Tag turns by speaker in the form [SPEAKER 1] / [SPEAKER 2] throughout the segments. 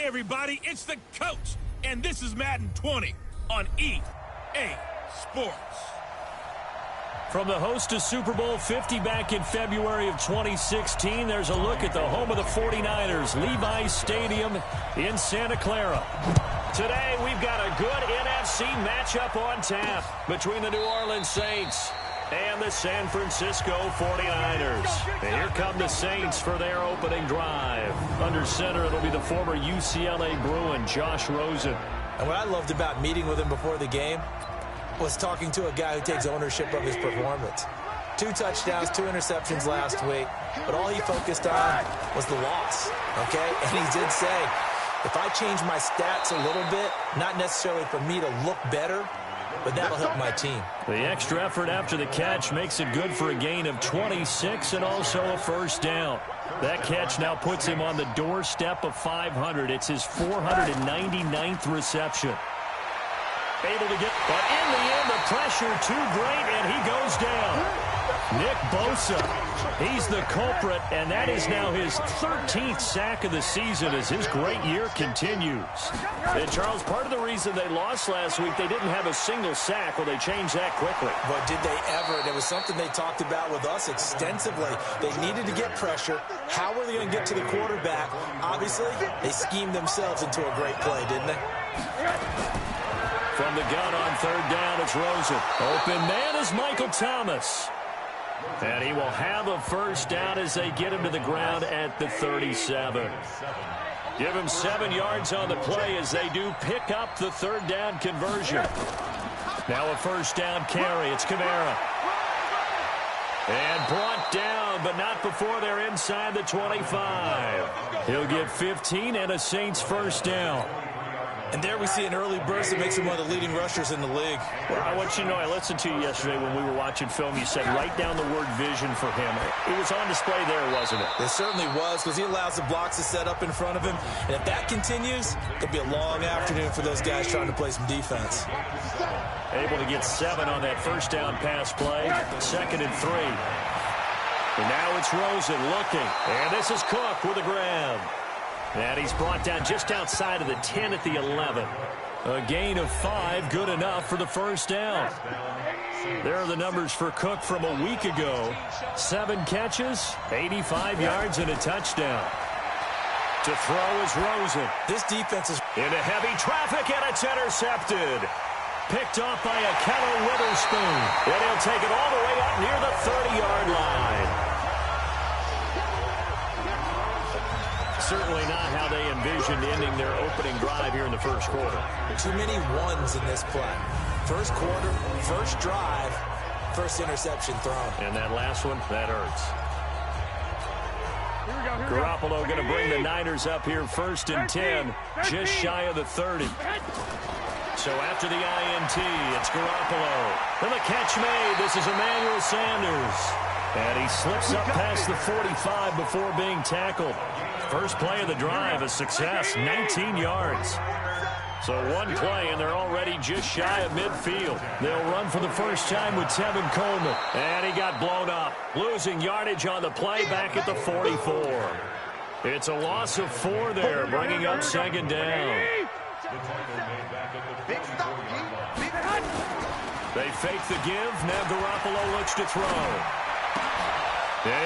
[SPEAKER 1] everybody, it's the coach, and this is Madden 20 on EA Sports.
[SPEAKER 2] From the host to Super Bowl 50 back in February of 2016, there's a look at the home of the 49ers, Levi's Stadium in Santa Clara. Today, we've got a good NFC matchup on tap between the New Orleans Saints and the San Francisco 49ers. And here come the Saints for their opening drive. Under center, it'll be the former UCLA Bruin, Josh Rosen.
[SPEAKER 3] And what I loved about meeting with him before the game was talking to a guy who takes ownership of his performance. 2 touchdowns, 2 interceptions last week, but all he focused on was the loss, okay? And he did say, if I change my stats a little bit, not necessarily for me to look better, but that'll help my team.
[SPEAKER 2] The extra effort after the catch makes it good for a gain of 26 and also a first down. That catch now puts him on the doorstep of 500. It's his 499th reception. Able to get, but in the end, the pressure too great, and he goes down. Nick Bosa, he's the culprit, and that is now his 13th sack of the season as his great year continues. And Charles, part of the reason they lost last week, they didn't have a single sack. Well, they changed that quickly.
[SPEAKER 3] But did they ever? And it was something they talked about with us extensively. They needed to get pressure. How were they going to get to the quarterback? Obviously, they schemed themselves into a great play, didn't they?
[SPEAKER 2] From the gun on third down, it's Rosen. Open man is Michael Thomas. And he will have a first down as they get him to the ground at the 37. Give him 7 yards on the play as they do pick up the third down conversion. Now a first down carry. It's Kamara. And brought down, but not before they're inside the 25. He'll get 15 and a Saints first down.
[SPEAKER 3] And there we see an early burst that makes him one of the leading rushers in the league.
[SPEAKER 2] Well, I want you to know, I listened to you yesterday when we were watching film. You said write down the word vision for him. It was on display there, wasn't it?
[SPEAKER 3] It certainly was, because he allows the blocks to set up in front of him. And if that continues, it'll be a long afternoon for those guys trying to play some defense.
[SPEAKER 2] Able to get 7 on that first down pass play. 2nd and 3. And now it's Rosen looking. And this is Cook with a grab. And he's brought down just outside of the 10 at the 11. A gain of 5, good enough for the first down. There are the numbers for Cook from a week ago. 7 catches, 85 yards, and a touchdown. To throw is Rosen.
[SPEAKER 3] This defense is
[SPEAKER 2] into heavy traffic, and it's intercepted. Picked off by a Keller Witherspoon. And he'll take it all the way up near the 30-yard line. Certainly not how they envisioned ending their opening drive here in the first quarter.
[SPEAKER 3] Too many ones in this play. First quarter, first drive, first interception thrown.
[SPEAKER 2] And that last one, that hurts. Garoppolo going to bring the Niners up here 1st and 10, just shy of the 30. So after the INT, it's Garoppolo. And the catch made. This is Emmanuel Sanders. And he slips up past the 45 before being tackled. First play of the drive, a success, 19 yards. So one play, and they're already just shy of midfield. They'll run for the first time with Tevin Coleman. And he got blown up, losing yardage on the play back at the 44. It's a loss of 4 there, bringing up 2nd down. They fake the give. Now Garoppolo looks to throw.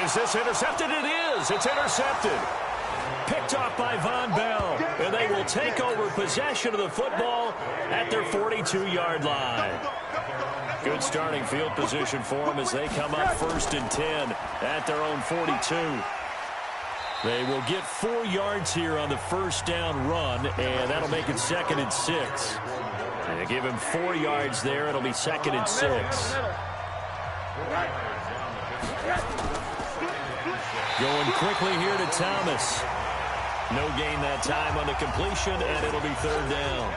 [SPEAKER 2] Is this intercepted? It is. It's intercepted. Picked off by Von Bell. And they will take over possession of the football at their 42-yard line. Good starting field position for them as they come up 1st and 10 at their own 42. They will get 4 yards here on the first down run, and that'll make it 2nd and 6. And they give him 4 yards there. It'll be 2nd and 6. Going quickly here to Thomas. No gain that time on the completion, and it'll be 3rd down.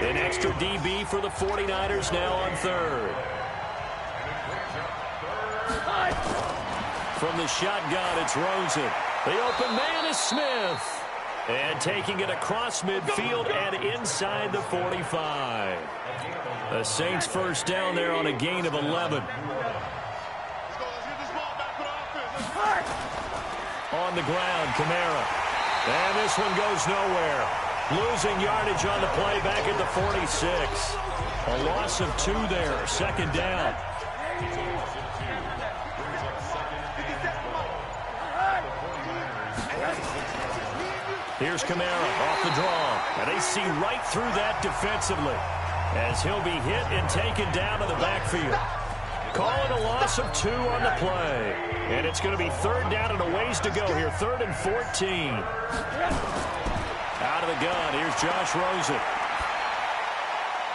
[SPEAKER 2] An extra DB for the 49ers now on 3rd. From the shotgun, it's Rosen. The open man is Smith. And taking it across midfield and inside the 45. The Saints first down there on a gain of 11. On the ground, Kamara. And this one goes nowhere. Losing yardage on the play back at the 46. A loss of 2 there. Second down. Here's Kamara off the draw. And they see right through that defensively as he'll be hit and taken down to the backfield. Calling a loss of 2 on the play. And it's going to be third down and a ways to go here. 3rd and 14. Out of the gun, here's Josh Rosen.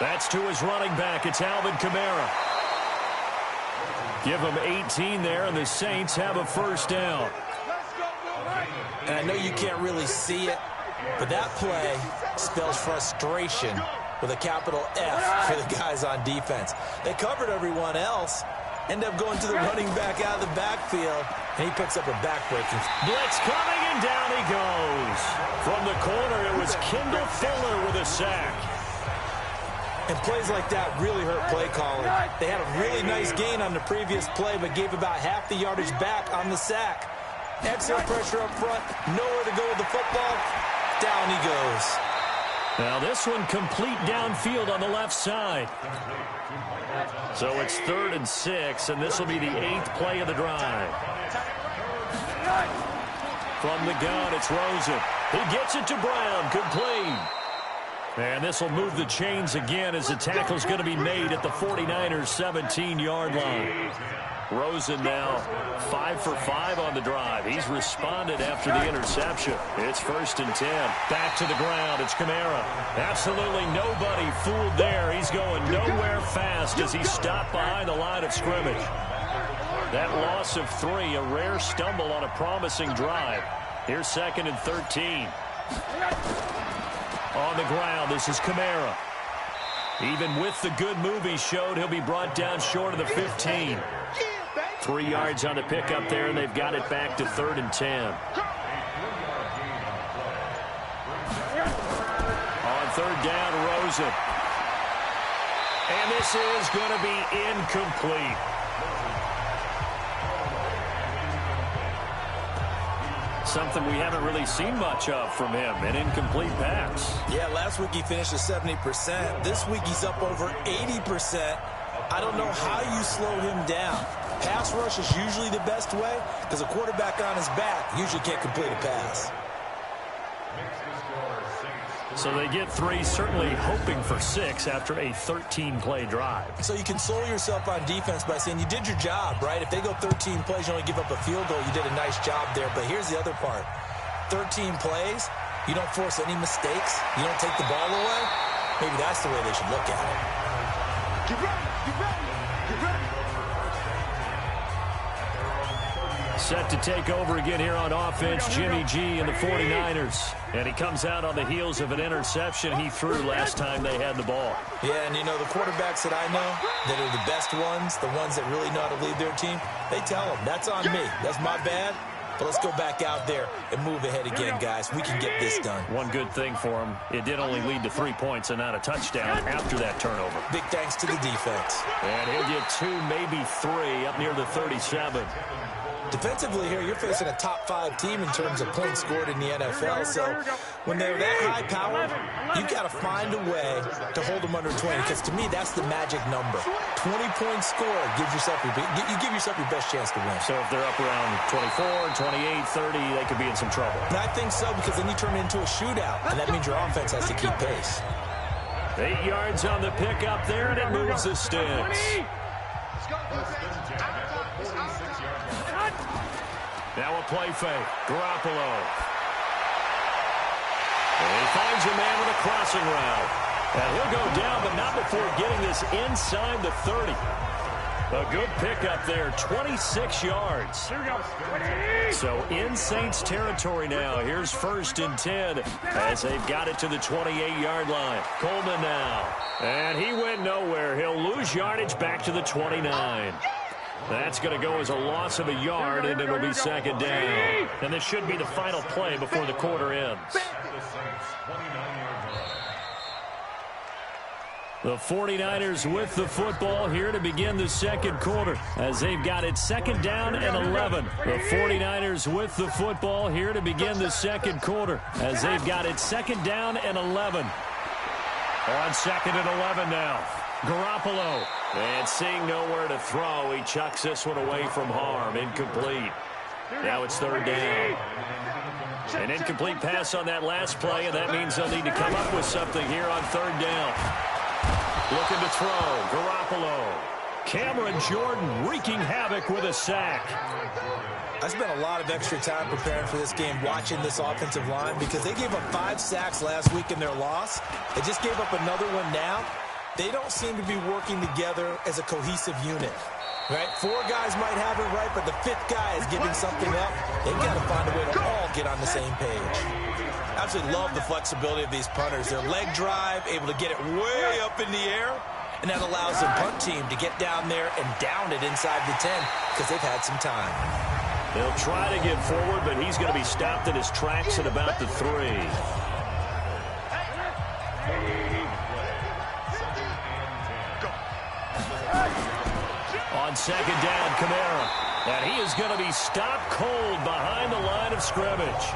[SPEAKER 2] That's to his running back. It's Alvin Kamara. Give him 18 there, and the Saints have a first down.
[SPEAKER 3] And I know you can't really see it, but that play spells frustration with a capital F for the guys on defense. They covered everyone else, end up going to the running back out of the backfield, and he picks up a backbreaking.
[SPEAKER 2] Blitz coming, and down he goes. From the corner, it was Kendall Fuller with a sack.
[SPEAKER 3] And plays like that really hurt play calling. They had a really nice gain on the previous play, but gave about half the yardage back on the sack. Excellent pressure up front, nowhere to go with the football. Down he goes.
[SPEAKER 2] Now this one complete downfield on the left side. So it's 3rd and 6, and this will be the 8th play of the drive. From the gun, it's Rosen. He gets it to Brown, complete. And this will move the chains again as the tackle's going to be made at the 49ers' 17-yard line. Rosen now 5 for 5 on the drive. He's responded after the interception. It's 1st and 10. Back to the ground. It's Kamara. Absolutely nobody fooled there. He's going nowhere fast as he stopped behind the line of scrimmage. That loss of 3, a rare stumble on a promising drive. Here's 2nd and 13. On the ground, this is Kamara. Even with the good move he showed, he'll be brought down short of the 15. 3 yards on the pickup there, and they've got it back to 3rd and 10. On 3rd down, Rosen. And this is going to be incomplete. Something we haven't really seen much of from him, an incomplete pass.
[SPEAKER 3] Yeah, last week he finished at 70%. This week he's up over 80%. I don't know how you slow him down. Pass rush is usually the best way because a quarterback on his back usually can't complete a pass.
[SPEAKER 2] So they get 3, certainly hoping for 6 after a 13-play drive.
[SPEAKER 3] So you console yourself on defense by saying you did your job, right? If they go 13 plays, you only give up a field goal, you did a nice job there. But here's the other part. 13 plays, you don't force any mistakes, you don't take the ball away. Maybe that's the way they should look at it.
[SPEAKER 1] Get ready, get ready, get ready.
[SPEAKER 2] Set to take over again here on offense, Jimmy G and the 49ers. And he comes out on the heels of an interception he threw last time they had the ball.
[SPEAKER 3] Yeah, and you know, the quarterbacks that I know that are the best ones, the ones that really know how to lead their team, they tell them, that's on me. That's my bad. But let's go back out there and move ahead again, guys. We can get this done.
[SPEAKER 2] One good thing for him, it did only lead to 3 points and not a touchdown after that turnover.
[SPEAKER 3] Big thanks to the defense.
[SPEAKER 2] And he'll get 2, maybe 3 up near the 37.
[SPEAKER 3] Defensively here, you're facing a top 5 team in terms of points scored in the NFL. So when they're that high powered, you've got to find a way to hold them under 20. Because to me, that's the magic number. 20 points scored gives yourself you give yourself your best chance to win.
[SPEAKER 2] So if they're up around 24, 28, 30, they could be in some trouble.
[SPEAKER 3] And I think so, because then you turn it into a shootout. And that means your offense has to keep pace.
[SPEAKER 2] 8 yards on the pickup there, and it moves the sticks. Now a play fake. Garoppolo. And he finds a man with a crossing route. And he'll go down, but not before getting this inside the 30. A good pickup there, 26 yards. So in Saints territory now. Here's 1st and 10 as they've got it to the 28-yard line. Coleman now. And he went nowhere. He'll lose yardage back to the 29. That's going to go as a loss of a yard, and it'll be 2nd down. And this should be the final play before the quarter ends. The 49ers with the football here to begin the second quarter as they've got it second down and 11. The 49ers with the football here to begin the second quarter as they've got it second down and 11. On second and 11 now. Garoppolo. And seeing nowhere to throw, he chucks this one away from harm. Incomplete. Now it's third down. An incomplete pass on that last play, and that means they'll need to come up with something here on third down. Looking to throw. Garoppolo. Cameron Jordan wreaking havoc with a sack.
[SPEAKER 3] I spent a lot of extra time preparing for this game watching this offensive line because they gave up 5 sacks last week in their loss. They just gave up another one now. They don't seem to be working together as a cohesive unit. Right? 4 guys might have it right, but the 5th guy is giving something up. They've got to find a way to all get on the same page. Absolutely love the flexibility of these punters. Their leg drive, able to get it way up in the air, and that allows the punt team to get down there and down it inside the 10 because they've had some time.
[SPEAKER 2] They'll try to get forward, but he's going to be stopped in his tracks at about the 3. On second down, Kamara. And he is going to be stopped cold behind the line of scrimmage.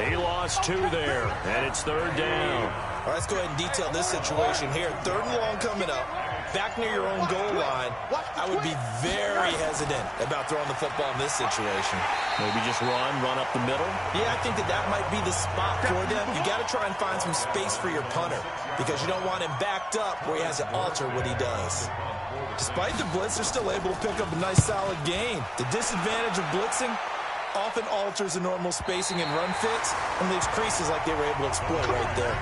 [SPEAKER 2] He lost 2 there, and it's third down.
[SPEAKER 3] All right, let's go ahead and detail this situation here. Third and long coming up. Back near your own goal line. I would be very hesitant about throwing the football in this situation.
[SPEAKER 2] Maybe just run up the middle?
[SPEAKER 3] Yeah, I think that might be the spot for them. You got to try and find some space for your punter because you don't want him backed up where he has to alter what he does. Despite the blitz, they're still able to pick up a nice, solid gain. The disadvantage of blitzing often alters the normal spacing and run fits and leaves creases like they were able to exploit right there.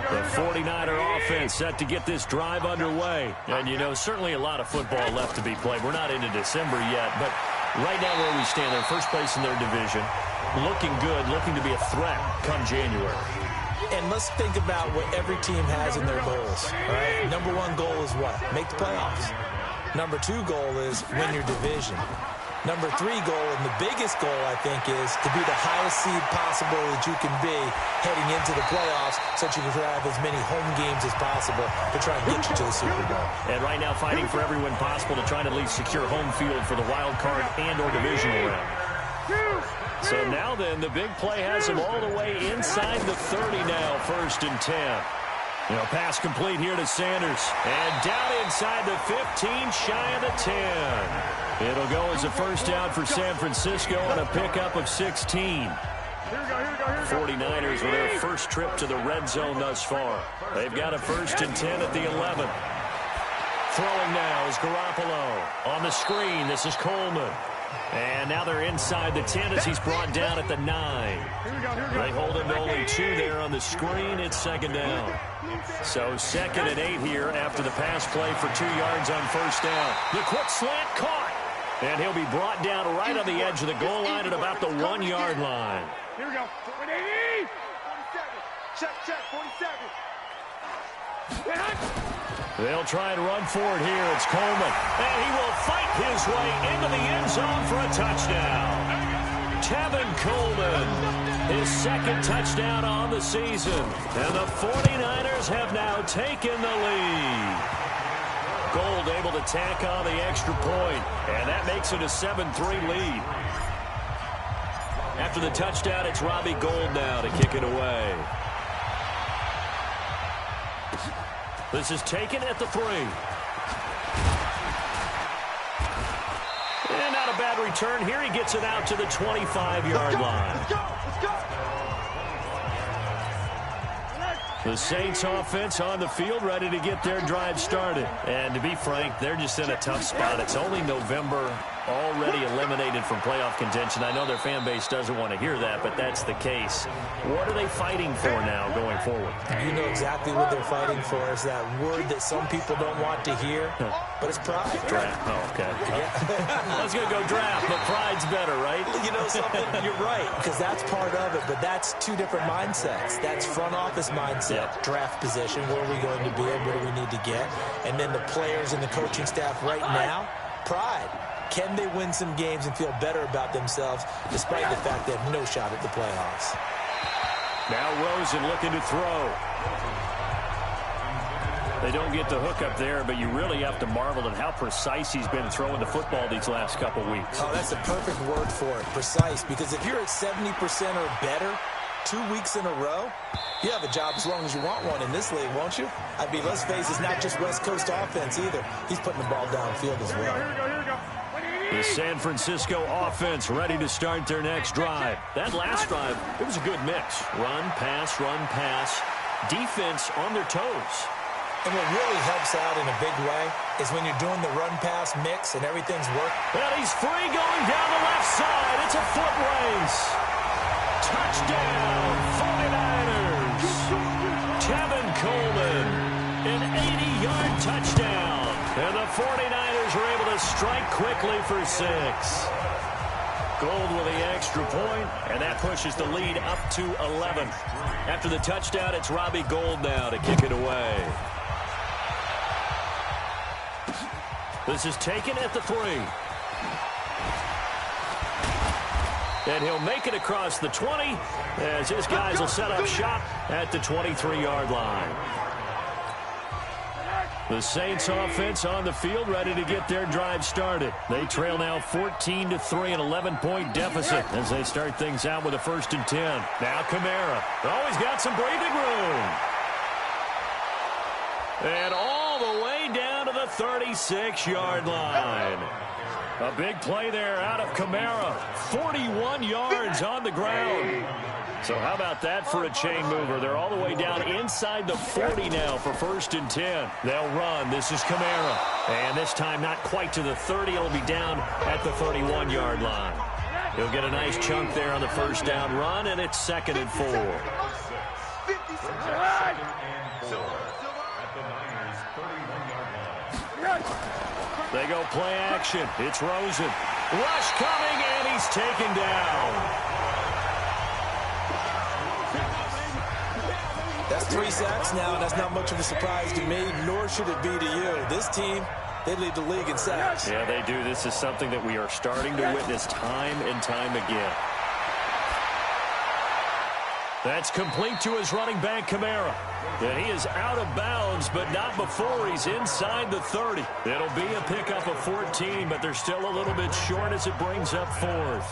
[SPEAKER 2] The 49er offense set to get this drive underway. And, you know, certainly a lot of football left to be played. We're not into December yet, but right now where we stand, they're first place in their division. Looking good, looking to be a threat come January.
[SPEAKER 3] And let's think about what every team has in their goals. All right? Number 1 goal is what? Make the playoffs. Number 2 goal is win your division. Number 3 goal, and the biggest goal, I think, is to be the highest seed possible that you can be heading into the playoffs so that you can have as many home games as possible to try and get you to the Super Bowl.
[SPEAKER 2] And right now fighting for every win possible to try and at least secure home field for the wild card and or divisional round. So now then, the big play has him all the way inside the 30 now, first and 10. You know, pass complete here to Sanders. And down inside the 15, shy of the 10. It'll go as a first down for San Francisco on a pickup of 16. 49ers with their first trip to the red zone thus far. They've got a first and 10 at the 11. Throwing now is Garoppolo. On the screen, this is Coleman. And now they're inside the 10 as he's brought down at the 9. They hold him to only 2 there on the screen. It's second down. So second and 8 here after the pass play for 2 yards on first down. The quick slant caught. And he'll be brought down right on the edge of the goal line at about the 1-yard line.
[SPEAKER 4] Here we go. 47. Check, 47.
[SPEAKER 2] They'll try and run for it here. It's Coleman. And he will fight his way into the end zone for a touchdown. Tevin Coleman, his second touchdown on the season. And the 49ers have now taken the lead. Gold able to tack on the extra point. And that makes it a 7-3 lead. After the touchdown, it's Robbie Gould now to kick it away. This is taken at the 3. And not a bad return here. He gets it out to the 25-yard line.
[SPEAKER 4] Let's go.
[SPEAKER 2] The Saints offense on the field ready to get their drive started. And to be frank, they're just in a tough spot. It's only November, already eliminated from playoff contention. I know their fan base doesn't want to hear that, but that's the case. What are they fighting for now going forward?
[SPEAKER 3] You know exactly what they're fighting for is that word that some people don't want to hear, but it's pride.
[SPEAKER 2] Draft. Oh, okay. I was going to go draft, but pride's better, right?
[SPEAKER 3] You know something? You're right, because that's part of it, but that's 2 different mindsets. That's front office mindset, draft position, where are we going to be and what do we need to get? And then the players and the coaching staff right now, pride. Can they win some games and feel better about themselves despite the fact they have no shot at the playoffs?
[SPEAKER 2] Now Rosen looking to throw. They don't get the hook up there, but you really have to marvel at how precise he's been throwing the football these last couple weeks.
[SPEAKER 3] Oh, that's a perfect word for it, precise, because if you're at 70% or better 2 weeks in a row, you have a job as long as you want one in this league, won't you? I mean, let's face it, it's not just West Coast offense either. He's putting the ball downfield as well.
[SPEAKER 4] Here we go.
[SPEAKER 2] The San Francisco offense ready to start their next drive. That last drive, it was a good mix. Run, pass, defense on their toes.
[SPEAKER 3] And what really helps out in a big way is when you're doing the run-pass mix and everything's working.
[SPEAKER 2] And he's free going down the left side. It's a foot race. Touchdown, 49ers. Tevin Coleman, an 80-yard touchdown. And the 49ers are able to strike quickly for 6. Gold with the extra point, and that pushes the lead up to 11. After the touchdown, it's Robbie Gould now to kick it away. This is taken at the 3. And he'll make it across the 20 as his guys will set up shop at the 23-yard line. The Saints offense on the field ready to get their drive started. They trail now 14-3, an 11-point deficit as they start things out with a 1st and 10. Now Kamara. Oh, he's got some breathing room. And all the way down to the 36-yard line. A big play there out of Kamara. 41 yards on the ground. So how about that for a chain mover? They're all the way down inside the 40 now for 1st and 10. They'll run. This is Kamara. And this time not quite to the 30. It'll be down at the 31-yard line. He'll get a nice chunk there on the 1st down run, and it's 2nd and 4. They go play action. It's Rosen. Rush coming, and he's taken down.
[SPEAKER 3] That's 3 sacks now, and that's not much of a surprise to me, nor should it be to you. This team, they lead the league in sacks.
[SPEAKER 2] Yeah, they do. This is something that we are starting to witness time and time again. That's complete to his running back, Kamara. And he is out of bounds, but not before he's inside the 30. It'll be a pickup of 14, but they're still a little bit short as it brings up 4th.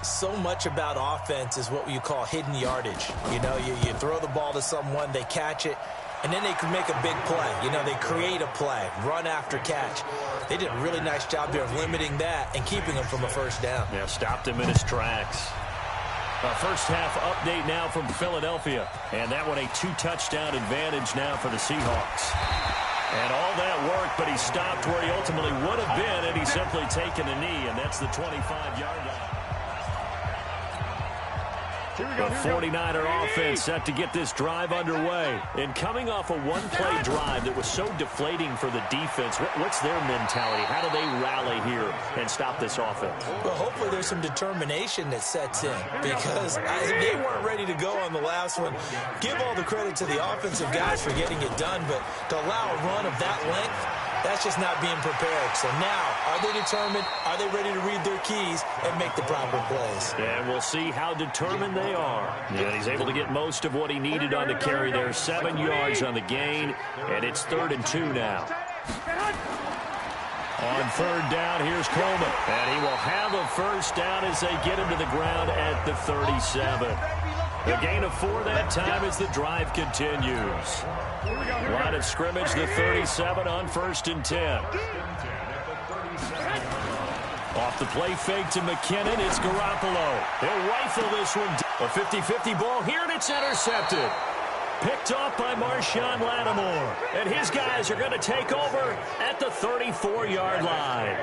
[SPEAKER 3] So much about offense is what you call hidden yardage. You know, you throw the ball to someone, they catch it, and then they can make a big play. You know, they create a play, run after catch. They did a really nice job there of limiting that and keeping him from a 1st down.
[SPEAKER 2] Yeah, stopped him in his tracks. A first half update now from Philadelphia. And that one a 2-touchdown advantage now for the Seahawks. And all that work, but he stopped where he ultimately would have been, and he's simply taken a knee, and that's the 25-yard line. The 49er offense set to get this drive underway. And coming off a one-play drive that was so deflating for the defense, what's their mentality? How do they rally here and stop this offense?
[SPEAKER 3] Well, hopefully there's some determination that sets in, because they weren't ready to go on the last one. Give all the credit to the offensive guys for getting it done, but to allow a run of that length, that's just not being prepared. So now, are they determined? Are they ready to read their keys and make the proper plays?
[SPEAKER 2] And we'll see how determined they are. Yeah, he's able to get most of what he needed on the carry there. 7 yards on the gain, and it's 3rd and 2 now. On 3rd down, here's Coleman. And he will have a 1st down as they get him to the ground at the 37. A gain of 4 that time as the drive continues. Line of scrimmage, the 37 on 1st and 10. Off the play fake to McKinnon, it's Garoppolo. He'll rifle this one. A 50-50 ball here, and it's intercepted. Picked off by Marshawn Lattimore. And his guys are going to take over at the 34-yard line.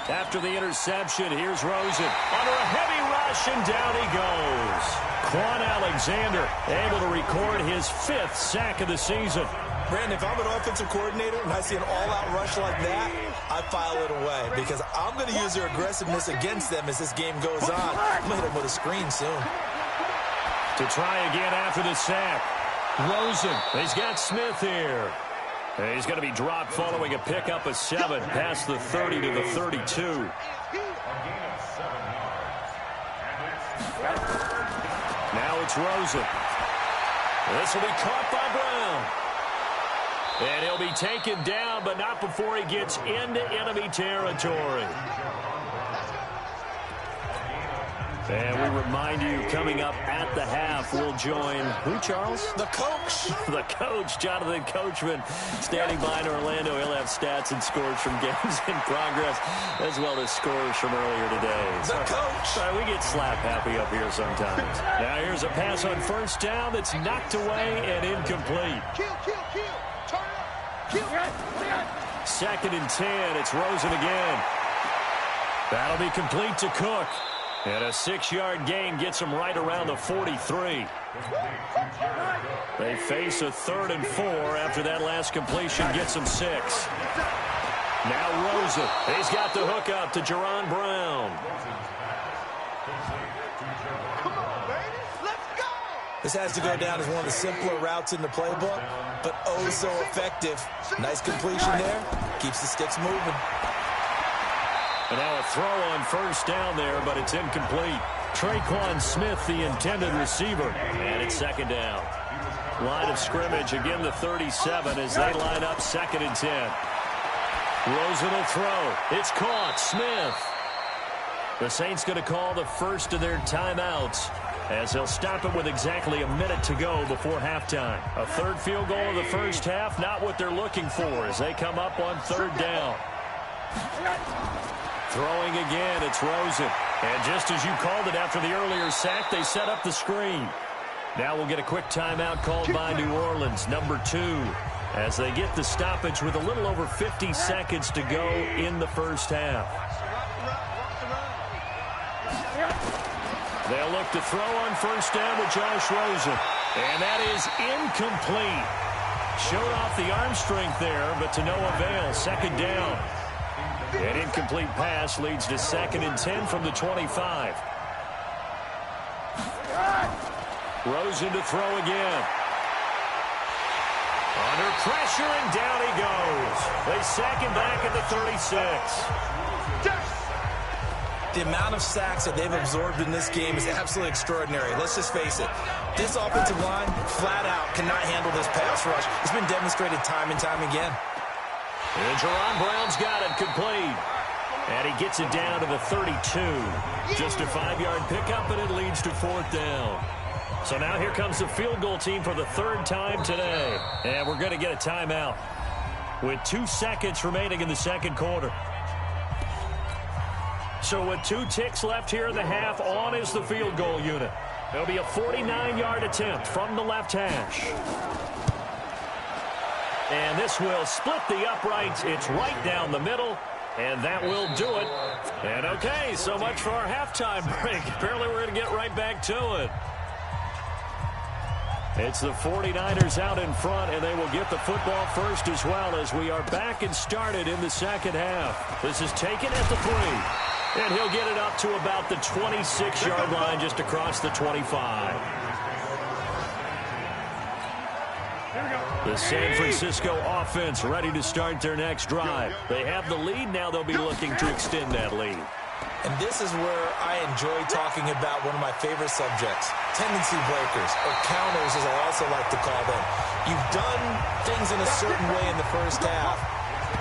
[SPEAKER 2] After the interception, here's Rosen. Under a heavy rush, and down he goes. Quan Alexander able to record his 5th sack of the season.
[SPEAKER 3] Brandon, if I'm an offensive coordinator and I see an all-out rush like that, I file it away because I'm going to use their aggressiveness against them as this game goes on. I'm going to hit them with a screen soon.
[SPEAKER 2] To try again after the sack. Rosen, he's got Smith here. And he's going to be dropped following a pickup of 7 past the 30 to the 32. Now it's Rosen. This will be caught by Brown. And he'll be taken down, but not before he gets into enemy territory. And we remind you, coming up at the half, we'll join who, Charles?
[SPEAKER 3] The coach.
[SPEAKER 2] The coach, Jonathan Coachman, standing by in Orlando. He'll have stats and scores from games in progress, as well as scores from earlier today.
[SPEAKER 3] The coach.
[SPEAKER 2] Sorry, we get slap happy up here sometimes. Now here's a pass on first down that's knocked away and incomplete.
[SPEAKER 4] Turn up.
[SPEAKER 2] Second and 10. It's Rosen again. That'll be complete to Cook. And a 6-yard gain gets them right around the 43. They face a 3rd and 4 after that last completion gets them 6. Now Rosen. He's got the hook up to Jerron Brown.
[SPEAKER 4] Come on, baby. Let's go.
[SPEAKER 3] This has to go down as one of the simpler routes in the playbook, but oh so effective. Nice completion there. Keeps the sticks moving.
[SPEAKER 2] And now a throw on first down there, but it's incomplete. Traquan Smith, the intended receiver. And it's second down. Line of scrimmage, again the 37 as they line up 2nd and 10. Rosen will throw. It's caught. Smith. The Saints going to call the first of their timeouts as they'll stop it with exactly a minute to go before halftime. A 3rd field goal of the first half, not what they're looking for as they come up on 3rd down. Throwing again, it's Rosen. And just as you called it after the earlier sack, they set up the screen. Now we'll get a quick timeout called by New Orleans, number 2, as they get the stoppage with a little over 50 seconds to go in the first half. They'll look to throw on first down with Josh Rosen. And that is incomplete. Showed off the arm strength there, but to no avail. 2nd down. An incomplete pass leads to 2nd and 10 from the 25. Rosen to throw again. Under pressure, and down he goes. They sack him back at the 36.
[SPEAKER 3] The amount of sacks that they've absorbed in this game is absolutely extraordinary. Let's just face it. This offensive line, flat out, cannot handle this pass rush. It's been demonstrated time and time again.
[SPEAKER 2] And Jerron Brown's got it complete. And he gets it down to the 32. Just a 5-yard pickup, and it leads to 4th down. So now here comes the field goal team for the 3rd time today. And we're going to get a timeout with 2 seconds remaining in the 2nd quarter. So with 2 ticks left here in the half, on is the field goal unit. There'll be a 49-yard attempt from the left hash. And this will split the uprights. It's right down the middle, and that will do it. And okay, so much for our halftime break. Apparently we're going to get right back to it. It's the 49ers out in front, and they will get the football first as well as we are back and started in the 2nd half. This is taken at the 3. And he'll get it up to about the 26-yard line just across the 25. The San Francisco offense ready to start their next drive. They have the lead. Now they'll be looking to extend that lead.
[SPEAKER 3] And this is where I enjoy talking about one of my favorite subjects, tendency breakers, or counters as I also like to call them. You've done things in a certain way in the first half,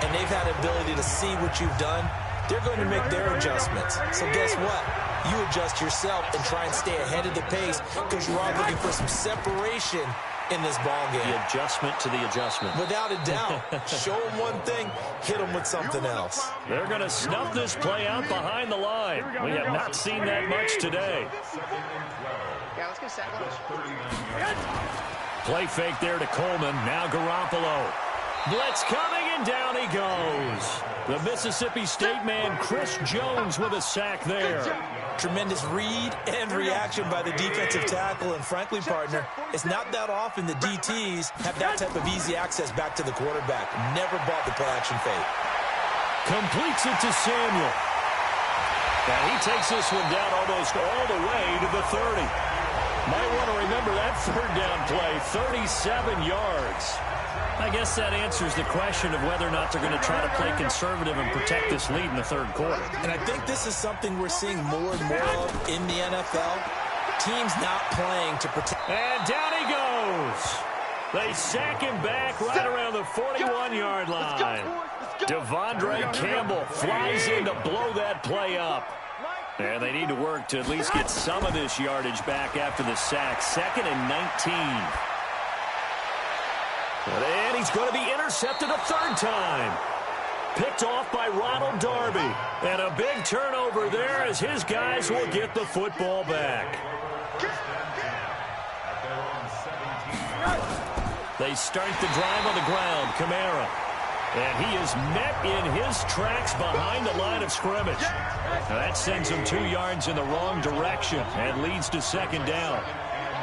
[SPEAKER 3] and they've had the ability to see what you've done. They're going to make their adjustments. So guess what? You adjust yourself and try and stay ahead of the pace because you're all looking for some separation in this ball game.
[SPEAKER 2] The adjustment to the adjustment.
[SPEAKER 3] Without a doubt. Show them one thing, hit them with something else.
[SPEAKER 2] They're going to snuff this play out behind the line. We have not seen that much today.
[SPEAKER 4] Yeah, let's get a sack.
[SPEAKER 2] Play fake there to Coleman. Now Garoppolo. Blitz coming, and down he goes. The Mississippi State man, Chris Jones, with a sack there.
[SPEAKER 3] Tremendous read and reaction by the defensive tackle. And frankly, partner, it's not that often the DTs have that type of easy access back to the quarterback. Never bought the play-action fake.
[SPEAKER 2] Completes it to Samuel. And he takes this one down almost all the way to the 30. Might want to remember that 3rd down play, 37 yards. I guess that answers the question of whether or not they're going to try to play conservative and protect this lead in the third quarter.
[SPEAKER 3] And I think this is something we're seeing more and more of in the NFL. Teams not playing to protect.
[SPEAKER 2] And down he goes. They sack him back right around the 41-yard line. Devondre Campbell flies in to blow that play up. And they need to work to at least get some of this yardage back after the sack. 2nd and 19. And he's going to be intercepted a third time. Picked off by Ronald Darby. And a big turnover there as his guys will get the football back. They start the drive on the ground. Kamara. And he is met in his tracks behind the line of scrimmage. Now that sends him 2 yards in the wrong direction and leads to 2nd down.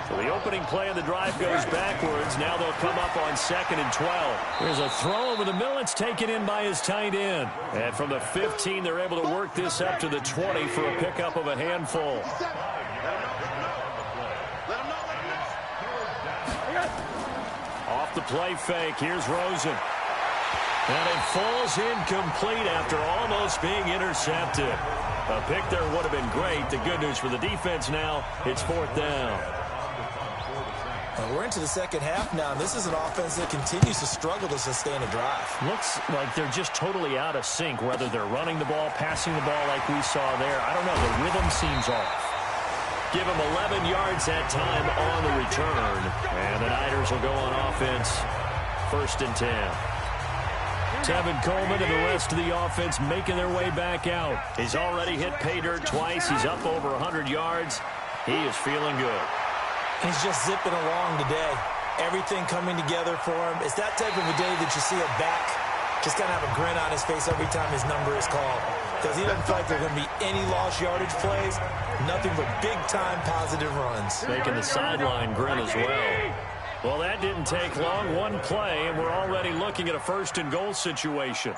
[SPEAKER 2] So the opening play of the drive goes backwards. Now they'll come up on 2nd and 12. There's a throw over the middle. It's taken in by his tight end. And from the 15, they're able to work this up to the 20 for a pickup of a handful. Off the play fake. Here's Rosen. And it falls incomplete after almost being intercepted. A pick there would have been great. The good news for the defense now, it's 4th down.
[SPEAKER 3] We're into the second half now, and this is an offense that continues to struggle to sustain a drive.
[SPEAKER 2] Looks like they're just totally out of sync, whether they're running the ball, passing the ball like we saw there. I don't know. The rhythm seems off. Give them 11 yards that time on the return. And the Niners will go on offense. 1st and 10. Tevin Coleman and the rest of the offense making their way back out. He's already hit pay dirt twice. He's up over 100 yards. He is feeling good.
[SPEAKER 3] He's just zipping along today. Everything coming together for him. It's that type of a day that you see a back just kind of have a grin on his face every time his number is called. Because he doesn't feel like there are going to be any lost yardage plays. Nothing but big-time positive runs.
[SPEAKER 2] Making the sideline grin as well. Well, that didn't take long. One play, and we're already looking at a 1st and goal situation.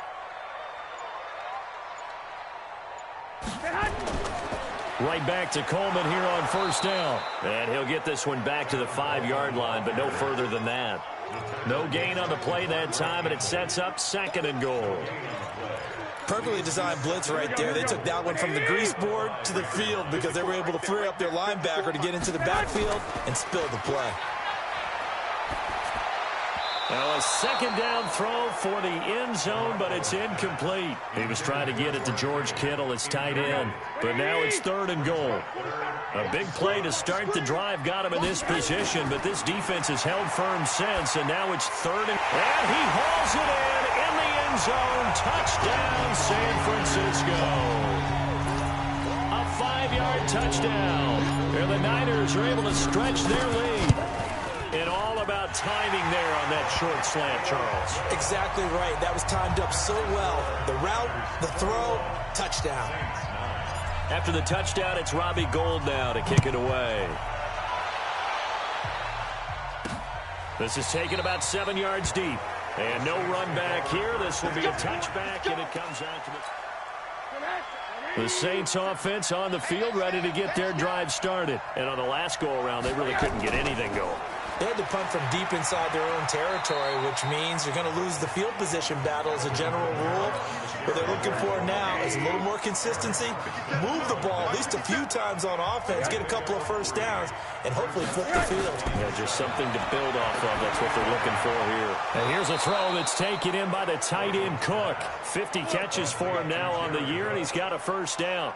[SPEAKER 2] Right back to Coleman here on 1st down. And he'll get this one back to the 5-yard line, but no further than that. No gain on the play that time, and it sets up 2nd and goal.
[SPEAKER 3] Perfectly designed blitz right there. They took that one from the grease board to the field because they were able to free up their linebacker to get into the backfield and spill the play.
[SPEAKER 2] Now a 2nd down throw for the end zone, but it's incomplete. He was trying to get it to George Kittle, his tight end. But now it's 3rd and goal. A big play to start the drive got him in this position, but this defense has held firm since, and now it's 3rd and he hauls it in the end zone. Touchdown, San Francisco. A 5-yard touchdown. And the Niners are able to stretch their lead. And all about timing there on that short slant, Charles.
[SPEAKER 3] Exactly right. That was timed up so well. The route, the throw, touchdown.
[SPEAKER 2] After the touchdown, it's Robbie Gould now to kick it away. This is taken about 7 yards deep. And no run back here. This will be a touchback, and it comes out to the Saints offense on the field, ready to get their drive started. And on the last go-around, they really couldn't get anything going.
[SPEAKER 3] They had to punt from deep inside their own territory, which means you're going to lose the field position battle as a general rule. What they're looking for now is a little more consistency, move the ball at least a few times on offense, get a couple of 1st downs, and hopefully flip the field.
[SPEAKER 2] Yeah, just something to build off of. That's what they're looking for here. And here's a throw that's taken in by the tight end Cook. 50 catches for him now on the year, and he's got a 1st down.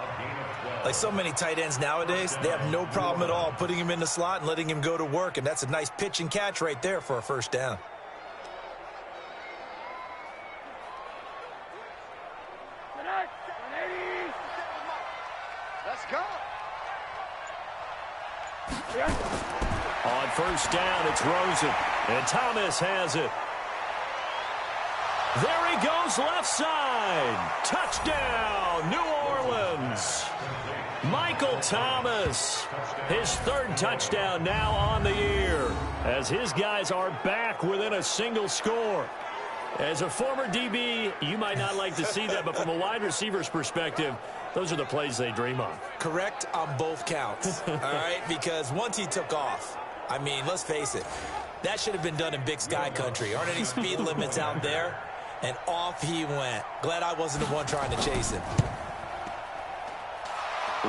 [SPEAKER 3] Like so many tight ends nowadays, they have no problem at all putting him in the slot and letting him go to work, and that's a nice pitch and catch right there for a 1st down.
[SPEAKER 4] Let's go.
[SPEAKER 2] On 1st down, it's Rosen, and Thomas has it. There he goes, left side. Touchdown, New Orleans. Michael Thomas, his 3rd touchdown now on the year, as his guys are back within a single score. As a former DB, you might not like to see that, but from a wide receiver's perspective, those are the plays they dream of.
[SPEAKER 3] Correct on both counts, all right? Because once he took off, I mean, let's face it, That should have been done in Big Sky country. Aren't any speed limits out there? And off he went. Glad I wasn't the one trying to chase him.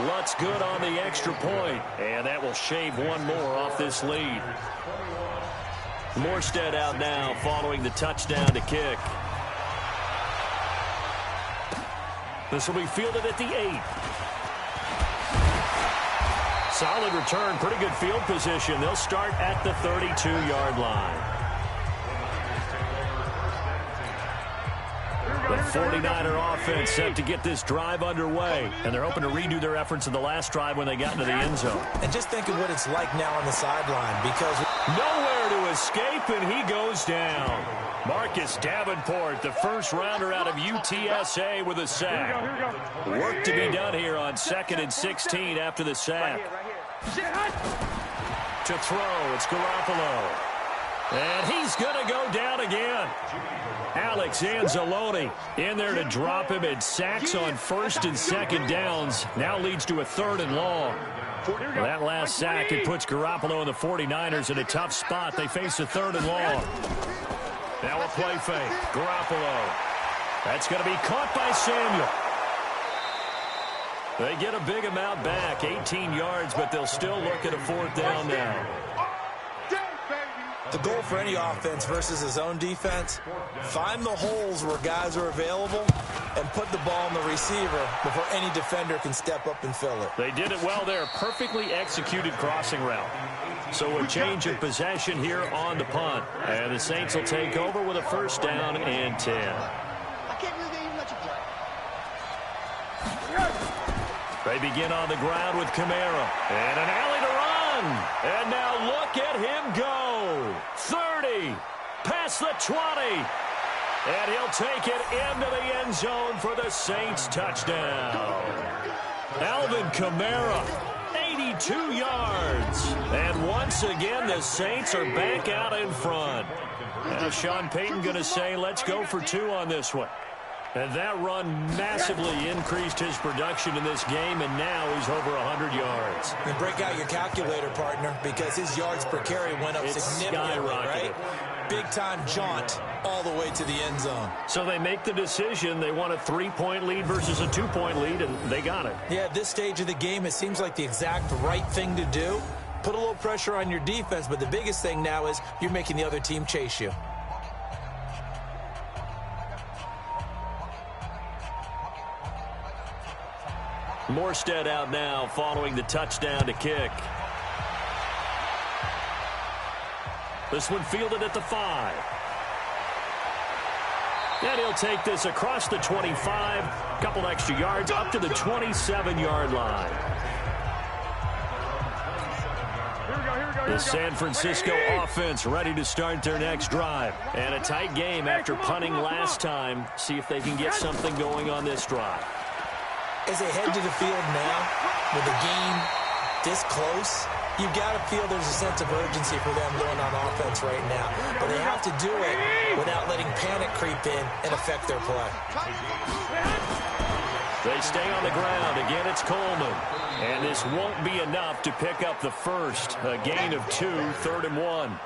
[SPEAKER 2] Lutz good on the extra point, and that will shave one more off this lead. Morstead out now following the touchdown to kick. This will be fielded at the 8. Solid return, pretty good field position. They'll start at the 32-yard line. The 49er offense set to get this drive underway, and they're hoping to redo their efforts in the last drive when they got into the end zone.
[SPEAKER 3] And just think of what it's like now on the sideline, because
[SPEAKER 2] nowhere to escape, and he goes down. Marcus Davenport, the first rounder out of UTSA with a sack. Work to be done here on 2nd and 16 after the sack. To throw, it's Garoppolo. And he's going to go down again. Alex Anzalone in there to drop him, and sacks on 1st and 2nd downs. Now leads to a 3rd and long. That last sack, it puts Garoppolo and the 49ers in a tough spot. They face a 3rd and long. Now a play fake. Garoppolo. That's going to be caught by Samuel. They get a big amount back, 18 yards, but they'll still look at a 4th down now.
[SPEAKER 3] The goal for any offense versus his own defense, find the holes where guys are available and put the ball on the receiver before any defender can step up and fill it.
[SPEAKER 2] They did it well there. Perfectly executed crossing route. So a change of possession here on the punt. And the Saints will take over with a 1st down and 10.
[SPEAKER 4] I can't really get even let you play.
[SPEAKER 2] They begin on the ground with Kamara. And an alley to run. And now look at him go. 30. Past the 20. And he'll take it into the end zone for the Saints touchdown. Alvin Kamara, 82 yards. And once again, the Saints are back out in front. Now Sean Payton going to say, let's go for 2 on this one. And that run massively increased his production in this game, and now he's over 100 yards.
[SPEAKER 3] You break out your calculator, partner, because his yards per carry went up significantly, right? Big-time jaunt all the way to the end zone.
[SPEAKER 2] So they make the decision. They want a 3-point lead versus a 2-point lead, and they got it.
[SPEAKER 3] Yeah, at this stage of the game, it seems like the exact right thing to do. Put a little pressure on your defense, but the biggest thing now is you're making the other team chase you.
[SPEAKER 2] Morstead out now following the touchdown to kick. This one fielded at the 5. And he'll take this across the 25. Couple extra yards up to the 27-yard line. The San Francisco offense ready to start their next drive. And a tight game after punting last time. See if they can get something going on this drive.
[SPEAKER 3] As they head to the field now, with the game this close, you've got to feel there's a sense of urgency for them going on offense right now. But they have to do it without letting panic creep in and affect their play.
[SPEAKER 2] They stay on the ground. Again, it's Coleman. And this won't be enough to pick up the first. A gain of 2, 3rd and 1.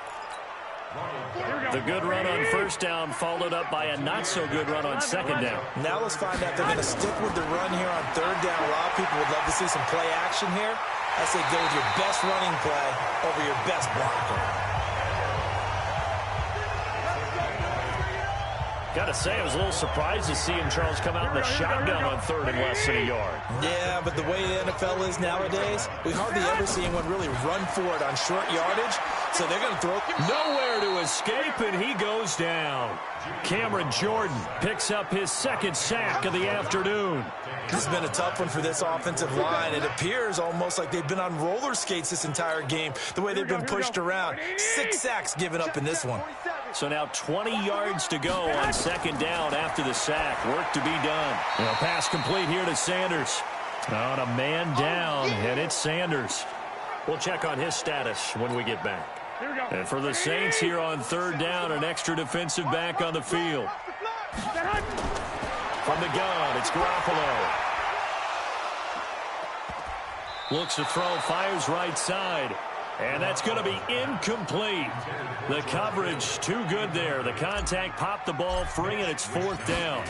[SPEAKER 2] The good run on 1st down followed up by a not-so-good run on 2nd down.
[SPEAKER 3] Now let's find out if they're going to stick with the run here on 3rd down. A lot of people would love to see some play action here. I say go with your best running play over your best blocker.
[SPEAKER 2] Got to say, I was a little surprised to see him, Charles, come out in the shotgun on 3rd and less than a yard.
[SPEAKER 3] Yeah, but the way the NFL is nowadays, we hardly ever see anyone really run for it on short yardage. So they're going to throw.
[SPEAKER 2] Nowhere to escape, and he goes down. Cameron Jordan picks up his 2nd sack of the afternoon.
[SPEAKER 3] This has been a tough one for this offensive line. It appears almost like they've been on roller skates this entire game, the way they've been pushed around. 6 sacks given up in this one.
[SPEAKER 2] So now 20 yards to go on 2nd down after the sack. Work to be done. A pass complete here to Sanders. On a man down, and it's Sanders. We'll check on his status when we get back. And for the Saints here on 3rd down, an extra defensive back on the field. From the gun, it's Garoppolo. Looks to throw, fires right side. And that's going to be incomplete. The coverage too good there. The contact popped the ball free, and it's 4th down.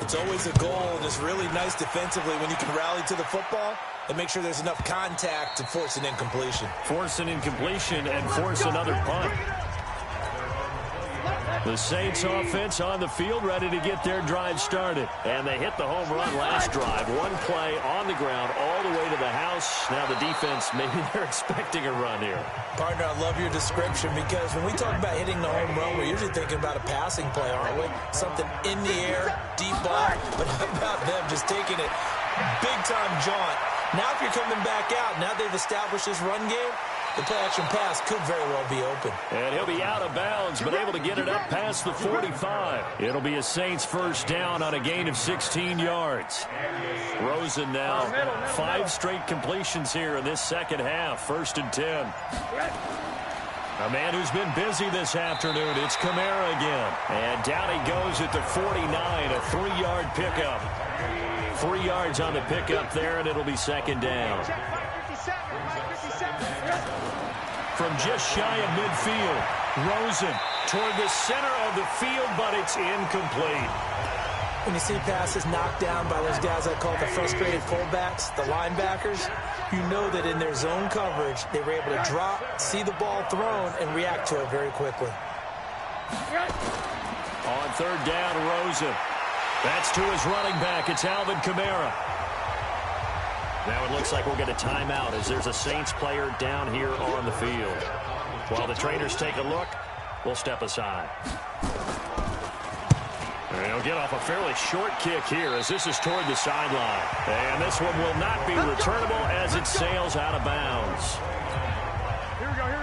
[SPEAKER 3] It's always a goal, and it's really nice defensively when you can rally to the football and make sure there's enough contact to force an incompletion.
[SPEAKER 2] Force an incompletion and force another punt. The Saints offense on the field, ready to get their drive started. And they hit the home run last drive. One play on the ground all the way to the house. Now the defense, maybe they're expecting a run here.
[SPEAKER 3] Partner, I love your description because when we talk about hitting the home run, we're usually thinking about a passing play, aren't we? Something in the air, deep ball. But how about them just taking it big-time jaunt? Now if you're coming back out, now they've established this run game, the play-action pass could very well be open.
[SPEAKER 2] And he'll be out of bounds, but able to get it up past the 45. It'll be a Saints first down on a gain of 16 yards. Rosen now, 5 straight completions here in this second half. 1st and 10. A man who's been busy this afternoon, it's Kamara again. And down he goes at the 49, a 3-yard pickup. 3 yards on the pickup there, and it'll be 2nd down. From just shy of midfield, Rosen toward the center of the field, but it's incomplete.
[SPEAKER 3] When you see passes knocked down by those guys I call the frustrated fullbacks, the linebackers, you know that in their zone coverage, they were able to drop, see the ball thrown, and react to it very quickly.
[SPEAKER 2] On 3rd down, Rosen. That's to his running back. It's Alvin Kamara. Now it looks like we'll get a timeout as there's a Saints player down here on the field. While the trainers take a look, we'll step aside. And he'll get off a fairly short kick here as this is toward the sideline. And this one will not be returnable as it sails out of bounds.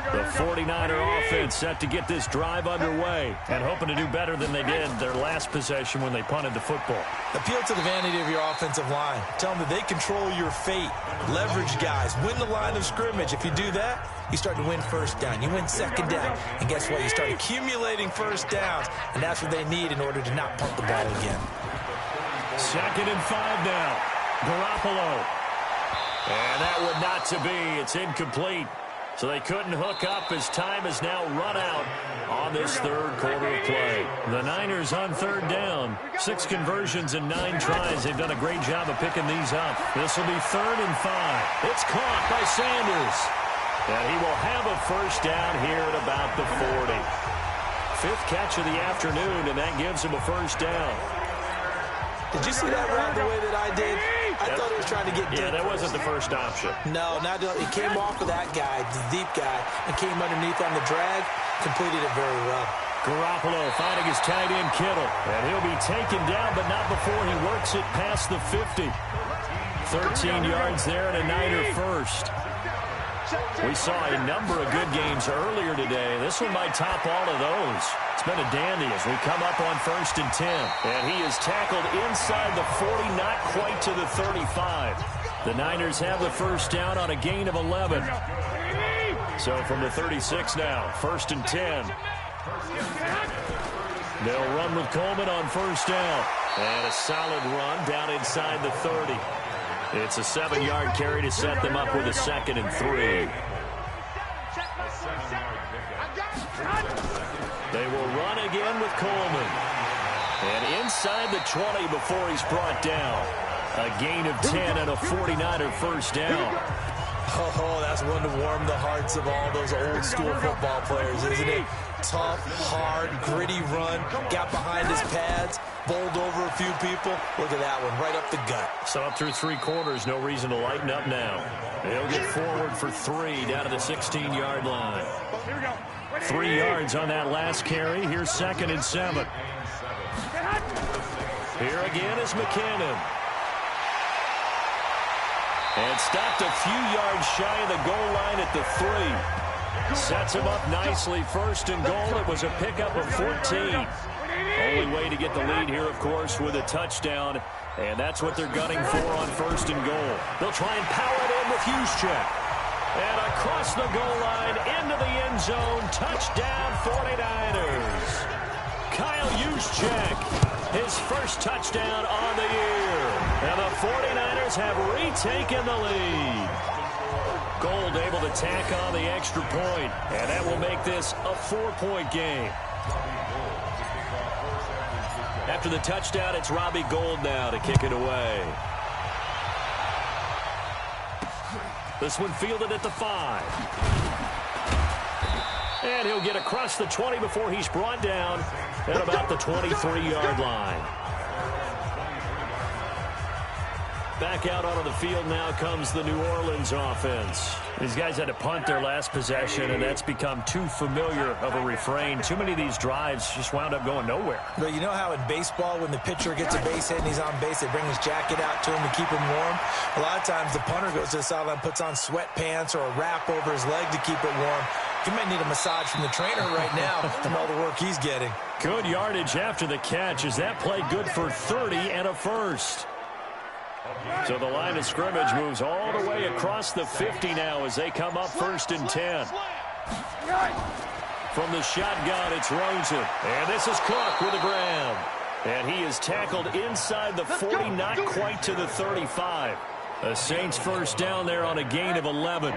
[SPEAKER 2] The 49er offense set to get this drive underway and hoping to do better than they did their last possession when they punted the football.
[SPEAKER 3] Appeal to the vanity of your offensive line. Tell them that they control your fate. Leverage guys. Win the line of scrimmage. If you do that, you start to win 1st down. You win 2nd down. And guess what? You start accumulating 1st downs. And that's what they need in order to not punt the ball again.
[SPEAKER 2] 2nd and 5 now. Garoppolo. And that would not to be. It's incomplete. So they couldn't hook up as time has now run out on this 3rd quarter of play. The Niners on 3rd down. 6 conversions and 9 tries. They've done a great job of picking these up. This will be 3rd and 5. It's caught by Sanders. And he will have a 1st down here at about the 40. 5th catch of the afternoon, and that gives him a 1st down.
[SPEAKER 3] Did you see that route the way that I did? I thought he was trying to get deep.
[SPEAKER 2] Yeah, that wasn't the first option.
[SPEAKER 3] No, not he came off of that guy, the deep guy, and came underneath on the drag, completed it very well.
[SPEAKER 2] Garoppolo finding his tight end Kittle, and he'll be taken down, but not before he works it past the 50. 13 yards there and a Niner first. We saw a number of good games earlier today. This one might top all of those. It's been a dandy as we come up on 1st and 10. And he is tackled inside the 40, not quite to the 35. The Niners have the 1st down on a gain of 11. So from the 36 now, 1st and 10. They'll run with Coleman on 1st down. And a solid run down inside the 30. It's a 7-yard carry to set them up with a 2nd and 3. They will run again with Coleman. And inside the 20 before he's brought down. A gain of 10 and a 49er 1st down.
[SPEAKER 3] Oh, that's one to warm the hearts of all those old school football players, isn't it? Tough, hard, gritty run. Got behind his pads, bowled over a few people. Look at that one, right up the gut.
[SPEAKER 2] So up through 3 quarters, no reason to lighten up now. They'll get forward for 3 down to the 16-yard line. 3 yards on that last carry. Here's 2nd and 7. Here again is McKinnon. And stopped a few yards shy of the goal line at the 3. Sets him up nicely. 1st and goal. It was a pickup of 14. Only way to get the lead here, of course, with a touchdown. And that's what they're gunning for on 1st and goal. They'll try and power it in with Juszczyk. And across the goal line, into the end zone. Touchdown, 49ers. Kyle Juszczyk, his 1st touchdown on the year. And the 49ers have retaken the lead. Gold able to tack on the extra point, and that will make this a 4-point game. After the touchdown, it's Robbie Gould now to kick it away. This one fielded at the 5. And he'll get across the 20 before he's brought down at about the 23-yard line. Back out onto the field now comes the New Orleans offense. These guys had to punt their last possession, and that's become too familiar of a refrain. Too many of these drives just wound up going nowhere.
[SPEAKER 3] But you know how in baseball, when the pitcher gets a base hit and he's on base, they bring his jacket out to him to keep him warm? A lot of times the punter goes to the sideline, puts on sweatpants or a wrap over his leg to keep it warm. He might need a massage from the trainer right now from all the work he's getting.
[SPEAKER 2] Good yardage after the catch as that play good for 30 and a first. So the line of scrimmage moves all the way across the 50 now as they come up 1st and 10. From the shotgun, it's Rosen. And this is Cook with the ground. And he is tackled inside the 40, not quite to the 35. The Saints first down there on a gain of 11.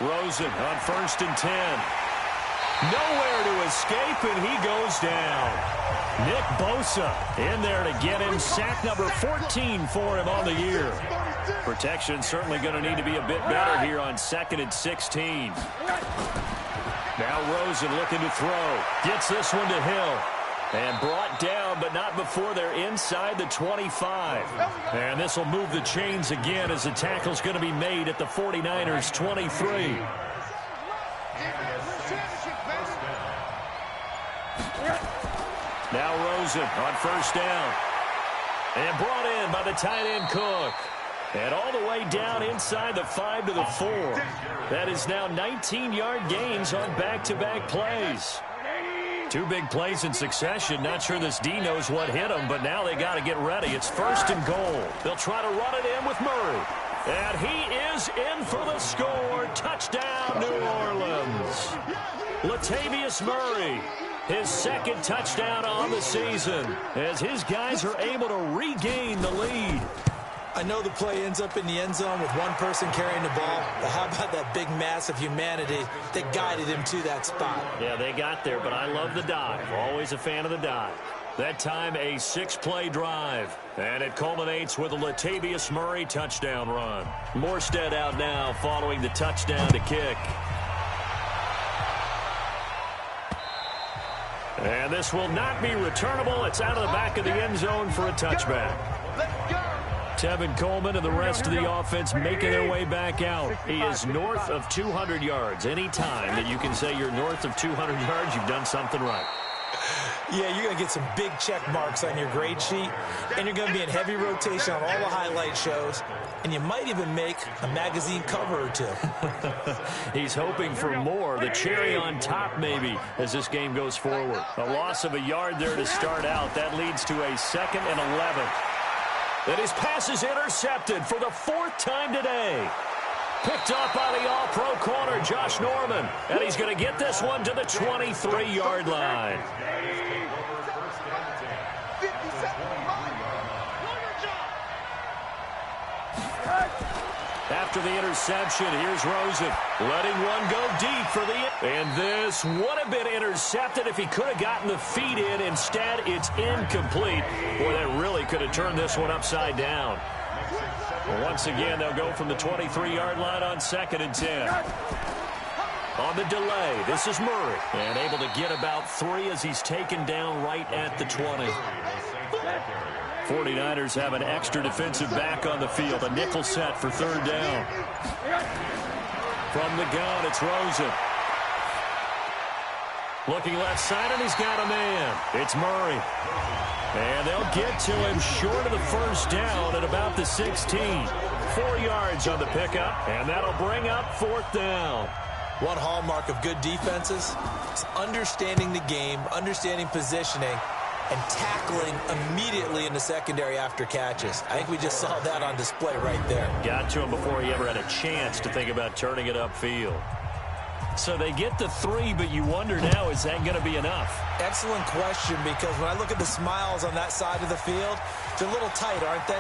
[SPEAKER 2] Rosen on 1st and 10. Nowhere to escape, and he goes down. Nick Bosa in there to get him. Sack number 14 for him on the year. Protection certainly going to need to be a bit better here on 2nd and 16. Now Rosen looking to throw. Gets this one to Hill. And brought down, but not before they're inside the 25. And this will move the chains again as the tackle's going to be made at the 49ers' 23. Now Rosen on 1st down. And brought in by the tight end Cook. And all the way down inside the 5 to the 4. That is now 19-yard gains on back-to-back plays. 2 big plays in succession. Not sure this D knows what hit him, but now they got to get ready. It's 1st and goal. They'll try to run it in with Murray. And he is in for the score. Touchdown, New Orleans. Latavius Murray. His 2nd touchdown on the season as his guys are able to regain the lead.
[SPEAKER 3] I know the play ends up in the end zone with one person carrying the ball, but how about that big mass of humanity that guided him to that spot?
[SPEAKER 2] Yeah, they got there, but I love the dive. Always a fan of the dive. That time a 6-play drive, and it culminates with a Latavius Murray touchdown run. Morstead out now following the touchdown to kick. And this will not be returnable. It's out of the back of the end zone for a touchback. Tevin Coleman and the rest of the offense making their way back out. He is north of 200 yards. Any time that you can say you're north of 200 yards, you've done something right.
[SPEAKER 3] Yeah, you're going to get some big check marks on your grade sheet, and you're going to be in heavy rotation on all the highlight shows, and you might even make a magazine cover or 2.
[SPEAKER 2] He's hoping for more, the cherry on top maybe, as this game goes forward. A loss of a yard there to start out. That leads to a 2nd and 11. And his pass is intercepted for the 4th time today. Picked up by the all-pro corner, Josh Norman. And he's going to get this one to the 23-yard line. After the interception, here's Rosen letting one go deep for the... And this would have been intercepted if he could have gotten the feet in. Instead, it's incomplete. Boy, that really could have turned this one upside down. Well, once again, they'll go from the 23-yard line on 2nd and 10. On the delay, this is Murray. And able to get about 3 as he's taken down right at the 20. 49ers have an extra defensive back on the field. A nickel set for 3rd down. From the gun, it's Rosen. Looking left side, and he's got a man. It's Murray. And they'll get to him short of the 1st down at about the 16. 4 yards on the pickup, and that'll bring up 4th down.
[SPEAKER 3] One hallmark of good defenses is understanding the game, understanding positioning, and tackling immediately in the secondary after catches. I think we just saw that on display right there.
[SPEAKER 2] Got to him before he ever had a chance to think about turning it upfield. So they get the 3, but you wonder now, is that going to be enough?
[SPEAKER 3] Excellent question, because when I look at the smiles on that side of the field, they're a little tight, aren't they?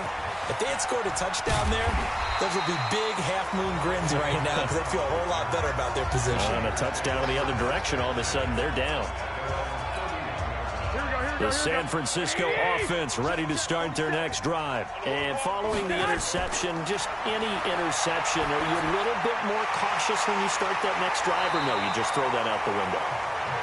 [SPEAKER 3] If they had scored a touchdown there, those would be big half-moon grins right now because they'd feel a whole lot better about their position.
[SPEAKER 2] And a touchdown in the other direction, all of a sudden they're down. The San Francisco offense ready to start their next drive. And following the interception, just any interception, are you a little bit more cautious when you start that next drive, or no, you just throw that out the window?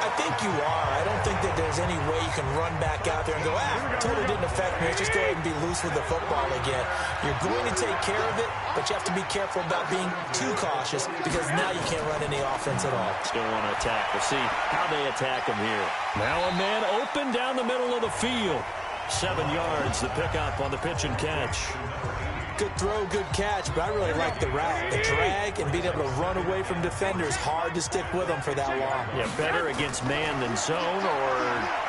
[SPEAKER 3] I think you are. I don't think that there's any way you can run back out there and go, totally didn't affect me. Let's just go ahead and be loose with the football again. You're going to take care of it, but you have to be careful about being too cautious because now you can't run any offense at all.
[SPEAKER 2] Still want to attack. We'll see how they attack them here. Now a man open down the middle of the field. 7 yards, the pickup on the pitch and catch.
[SPEAKER 3] Good throw, good catch, but I really like the route. The drag and being able to run away from defenders, hard to stick with them for that long.
[SPEAKER 2] Yeah, better against man than zone, or?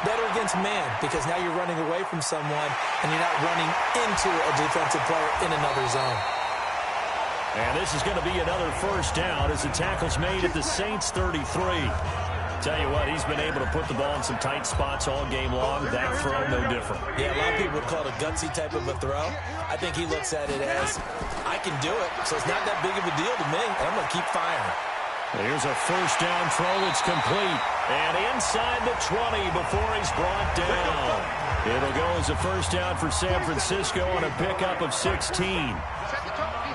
[SPEAKER 3] Better against man, because now you're running away from someone and you're not running into a defensive player in another zone.
[SPEAKER 2] And this is going to be another first down as the tackle's made at the Saints 33. Tell you what, he's been able to put the ball in some tight spots all game long. That throw, no different.
[SPEAKER 3] Yeah, a lot of people would call it a gutsy type of a throw. I think he looks at it as, I can do it, so it's not that big of a deal to me, and I'm going to keep firing.
[SPEAKER 2] Here's a first down throw that's complete. And inside the 20 before he's brought down. It'll go as a first down for San Francisco on a pickup of 16.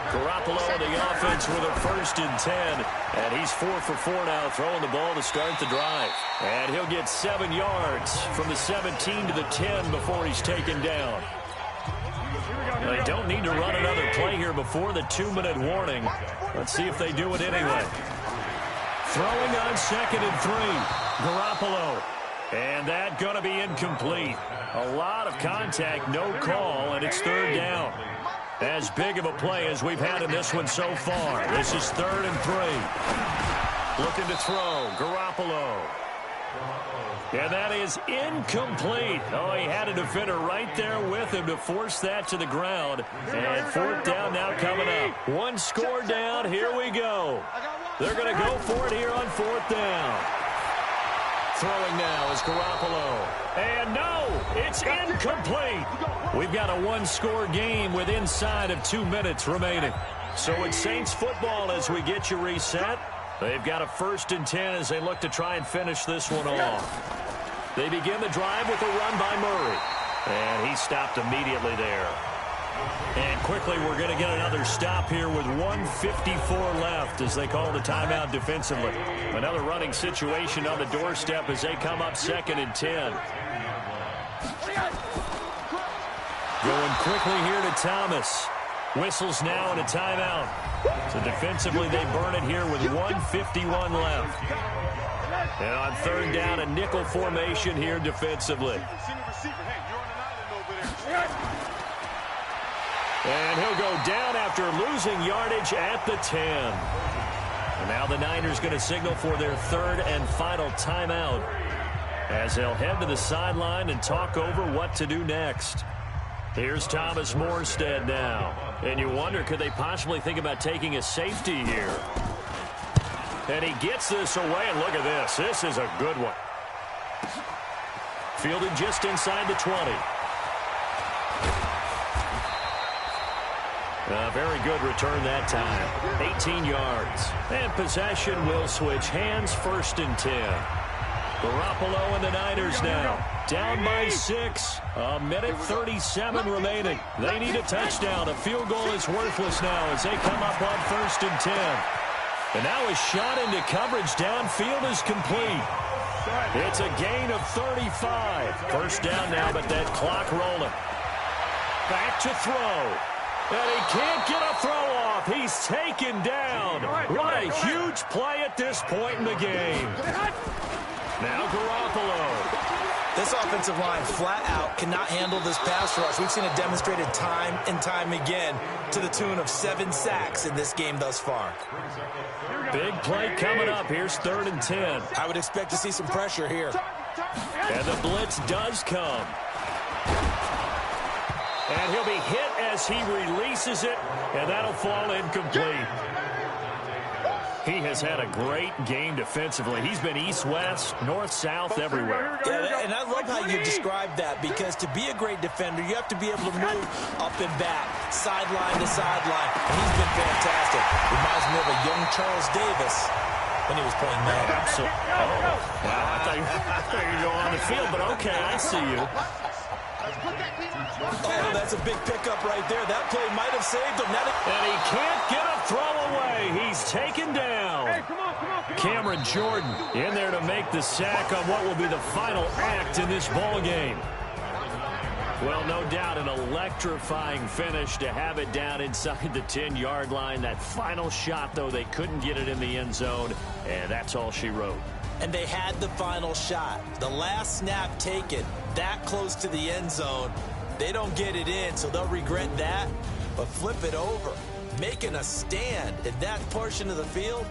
[SPEAKER 2] Garoppolo on the offense with a 1st and 10. And he's 4 for 4 now, throwing the ball to start the drive. And he'll get 7 yards from the 17 to the 10 before he's taken down. They don't need to run another play here before the 2-minute warning. Let's see if they do it anyway. Throwing on 2nd and 3. Garoppolo. And that going to be incomplete. A lot of contact, no call, and it's 3rd down. As big of a play as we've had in this one so far. This is 3rd and 3. Looking to throw. Garoppolo. And that is incomplete. Oh, he had a defender right there with him to force that to the ground. And 4th down now coming up. 1 score down. Here we go. They're going to go for it here on 4th down. Throwing now is Garoppolo. And no, it's incomplete. We've got a 1-score game with inside of 2 minutes remaining. So it's Saints football as we get you reset. They've got a 1st and 10 as they look to try and finish this one off. They begin the drive with a run by Murray. And he stopped immediately there. And quickly we're going to get another stop here with 1:54 left as they call the timeout defensively. Another running situation on the doorstep as they come up 2nd and 10. Going quickly here to Thomas. Whistles now and a timeout. So defensively they burn it here with 1:51 left. And on 3rd down, a nickel formation here defensively. And he'll go down after losing yardage at the 10. And now the Niners going to signal for their 3rd and final timeout as they'll head to the sideline and talk over what to do next. Here's Thomas Morstead now. And you wonder, could they possibly think about taking a safety here? And he gets this away, and look at this. This is a good one. Fielded just inside the 20. A very good return that time. 18 yards. And possession will switch hands, 1st and 10. Garoppolo and the Niners now. Down by 6. A minute 37 remaining. They need a touchdown. A field goal is worthless now as they come up on 1st and 10. And now a shot into coverage downfield is complete. It's a gain of 35. 1st down now, but that clock rolling. Back to throw. And he can't get a throw off. He's taken down. What a huge play at this point in the game. Now Garoppolo.
[SPEAKER 3] This offensive line flat out cannot handle this pass rush. We've seen it demonstrated time and time again to the tune of 7 sacks in this game thus far.
[SPEAKER 2] Big play coming up. Here's 3rd and 10.
[SPEAKER 3] I would expect to see some pressure here.
[SPEAKER 2] And the blitz does come. And he'll be hit as he releases it, and that'll fall incomplete. He has had a great game defensively. He's been east-west, north-south, everywhere.
[SPEAKER 3] Yeah, and I love how you described that, because to be a great defender, you have to be able to move up and back, sideline to sideline. And he's been fantastic. Reminds me of a young Charles Davis when he was playing Madden.
[SPEAKER 2] Absolutely. Oh, wow. I thought you were going on the field, but okay, I see you.
[SPEAKER 3] Oh, that's a big pickup right there. That play might have saved him.
[SPEAKER 2] And he can't get a throw away. He's taken down.
[SPEAKER 5] Hey, come on.
[SPEAKER 2] Cameron Jordan in there to make the sack on what will be the final act in this ball game. Well, no doubt an electrifying finish to have it down inside the 10-yard line. That final shot, though, they couldn't get it in the end zone, and that's all she wrote.
[SPEAKER 3] And they had the final shot. The last snap taken that close to the end zone. They don't get it in, so they'll regret that. But flip it over. Making a stand in that portion of the field,